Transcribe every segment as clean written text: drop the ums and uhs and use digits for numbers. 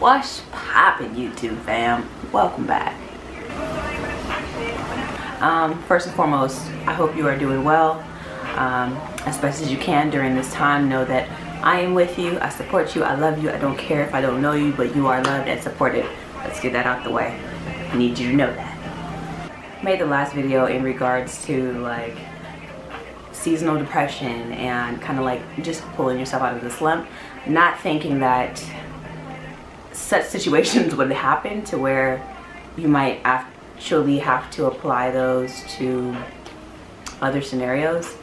What's poppin', YouTube fam? Welcome back. First and foremost, I hope you are doing well, as best as you can during this time. Know that I am with you, I support you, I love you. I don't care if I don't know you, but you are loved and supported. Let's get that out the way. I need you to know that. Made the last video in regards to like seasonal depression and kind of like just pulling yourself out of the slump, not thinking that such situations would happen to where you might actually have to apply those to other scenarios.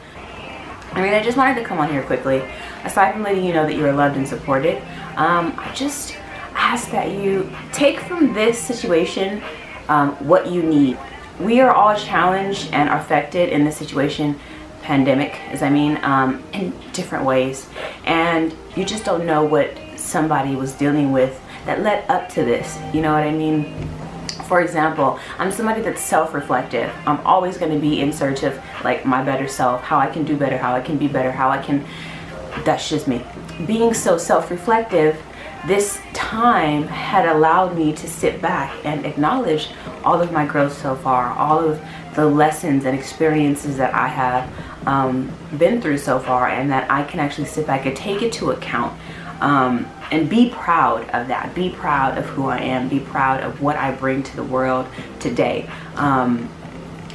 I just wanted to come on here quickly. Aside from letting you know that you are loved and supported, I just ask that you take from this situation what you need. We are all challenged and affected in this situation, pandemic, in different ways. And you just don't know what somebody was dealing with that led up to this, you know what I mean? For example, I'm somebody that's self-reflective. I'm always going to be in search of like my better self, how I can do better, how I can be better, how I can, that's just me. Being so self-reflective, this time had allowed me to sit back and acknowledge all of my growth so far, all of the lessons and experiences that I have been through so far, and that I can actually sit back and take it to account. And be proud of that. Be proud of who I am. Be proud of what I bring to the world today. And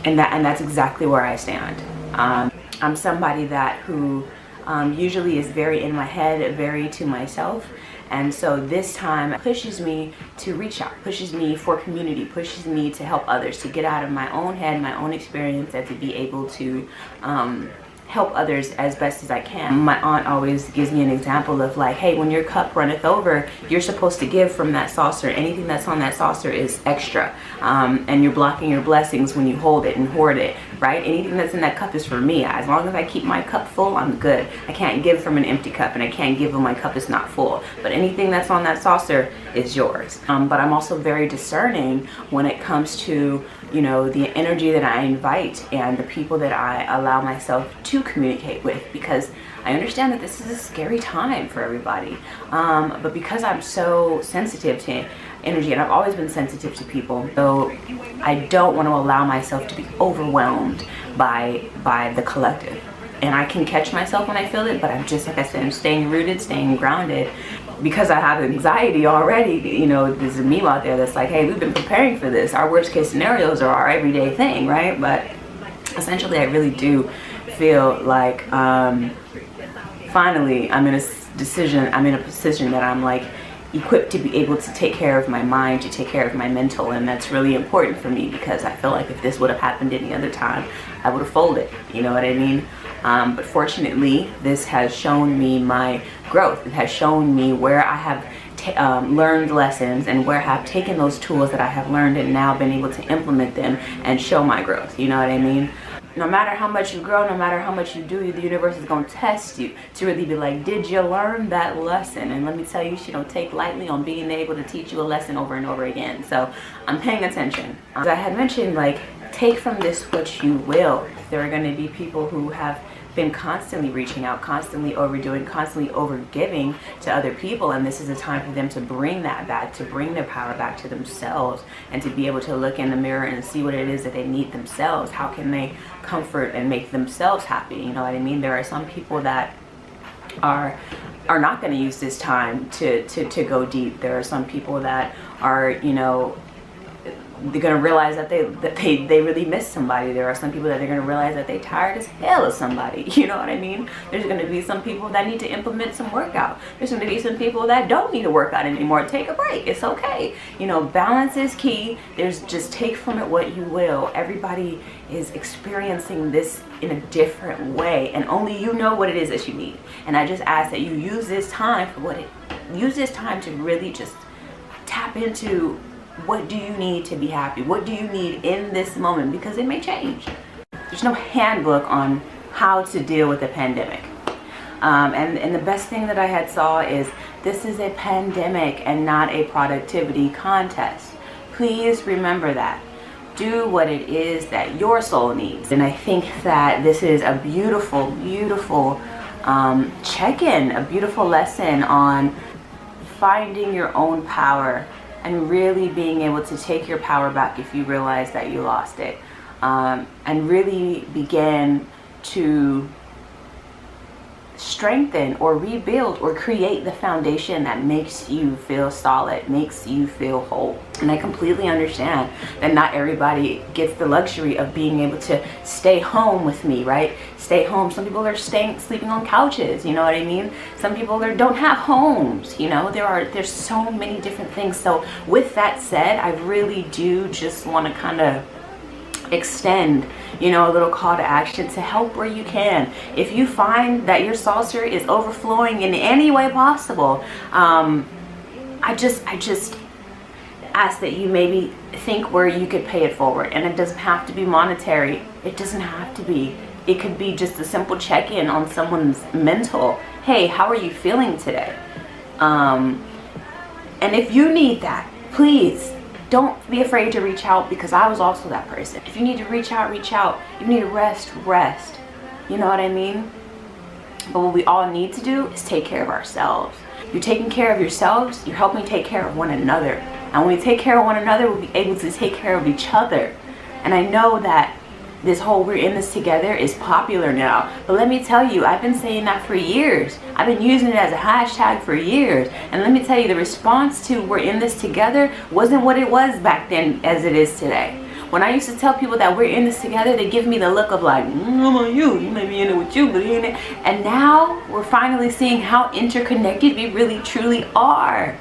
that's exactly where I stand. I'm somebody who usually is very in my head, very to myself. And so this time pushes me to reach out, pushes me for community, pushes me to help others, to get out of my own head, my own experience, and to be able to help others as best as I can. My aunt always gives me an example of like, hey, when your cup runneth over, you're supposed to give from that saucer. Anything that's on that saucer is extra, and you're blocking your blessings when you hold it and hoard it, right? Anything that's in that cup is for me. As long as I keep my cup full, I'm good. I can't give from an empty cup, and I can't give when my cup is not full. But anything that's on that saucer is yours. But I'm also very discerning when it comes to, you know, the energy that I invite and the people that I allow myself to communicate with, because I understand that this is a scary time for everybody. But because I'm so sensitive to energy, and I've always been sensitive to people, so I don't want to allow myself to be overwhelmed by the collective. And I can catch myself when I feel it, but I'm just, like I said, I'm staying rooted, staying grounded. Because I have anxiety already, you know, there's a meme out there that's like, hey, we've been preparing for this. Our worst case scenarios are our everyday thing, right? But essentially, I really do feel like finally I'm in a position that I'm like equipped to be able to take care of my mind, to take care of my mental, and that's really important for me, because I feel like if this would have happened any other time, I would have folded, you know what I mean? But fortunately, this has shown me my growth. It has shown me where I have learned lessons, and where I have taken those tools that I have learned and now been able to implement them and show my growth, you know what I mean? No matter how much you grow, no matter how much you do, the universe is going to test you to really be like, did you learn that lesson? And let me tell you, she don't take lightly on being able to teach you a lesson over and over again. So I'm paying attention. As I had mentioned, like, take from this what you will. There are going to be people who have been constantly reaching out, constantly overdoing, constantly overgiving to other people, and this is a time for them to bring that back, to bring their power back to themselves, and to be able to look in the mirror and see what it is that they need themselves. How can they comfort and make themselves happy? You know what I mean? There are some people that are not going to use this time to go deep. There are some people that are, you know, they're going to realize that they really miss somebody. There are some people that they're going to realize that they tired as hell of somebody. You know what I mean? There's going to be some people that need to implement some workout. There's going to be some people that don't need to work out anymore. Take a break. It's okay. You know, balance is key. There's just take from it what you will. Everybody is experiencing this in a different way, and only you know what it is that you need. And I just ask that you use this time for use this time to really just tap into what do you need to be happy? What do you need in this moment? Because it may change. There's no handbook on how to deal with a pandemic. And the best thing that I had saw is this is a pandemic and not a productivity contest. Please remember that. Do what it is that your soul needs. And I think that this is a beautiful, beautiful check-in, a beautiful lesson on finding your own power and really being able to take your power back if you realize that you lost it, and really begin to strengthen or rebuild or create the foundation that makes you feel solid, makes you feel whole. And I completely understand that not everybody gets the luxury of being able to stay home with me, right? Stay home. Some people are sleeping on couches, you know what I mean? Some people don't have homes, you know? There's so many different things. So with that said, I really do just want to kind of extend, you know, a little call to action to help where you can. If you find that your saucer is overflowing in any way possible, I just ask that you maybe think where you could pay it forward. And it doesn't have to be monetary. It doesn't have to be. It could be just a simple check-in on someone's mental. Hey, how are you feeling today? And if you need that, please don't be afraid to reach out, because I was also that person. If you need to reach out, reach out. If you need to rest, rest. You know what I mean? But what we all need to do is take care of ourselves. You're taking care of yourselves, you're helping take care of one another. And when we take care of one another, we'll be able to take care of each other. And I know that this whole "we're in this together" is popular now, but let me tell you, I've been saying that for years. I've been using it as a hashtag for years, and let me tell you, the response to "we're in this together" wasn't what it was back then as it is today. When I used to tell people that we're in this together, they give me the look of like, I'm on you may be in it with you, but you in it. And now we're finally seeing how interconnected we really truly are.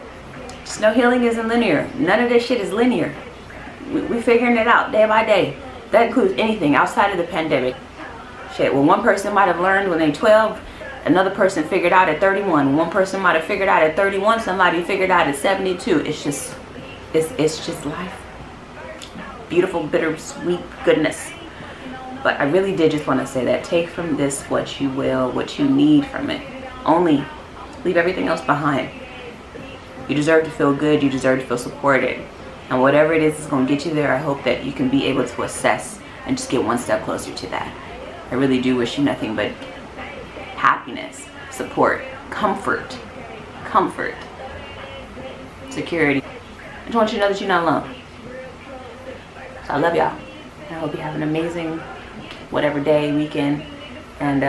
Just know healing isn't linear. None of this shit is linear. We're figuring it out day by day. That includes anything outside of the pandemic. Shit, well, one person might have learned when they're 12, another person figured out at 31. One person might have figured out at 31, somebody figured out at 72. It's just life. Beautiful, bittersweet goodness. But I really did just want to say that. Take from this what you will, what you need from it. Only leave everything else behind. You deserve to feel good. You deserve to feel supported. And whatever it is that's going to get you there, I hope that you can be able to assess and just get one step closer to that. I really do wish you nothing but happiness, support, comfort, security. I just want you to know that you're not alone. So I love y'all. I hope you have an amazing whatever day, weekend. And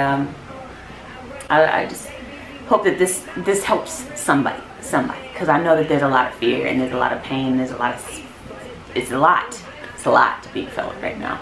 I just hope that this helps somebody. Because I know that there's a lot of fear and there's a lot of pain. It's a lot being felt right now.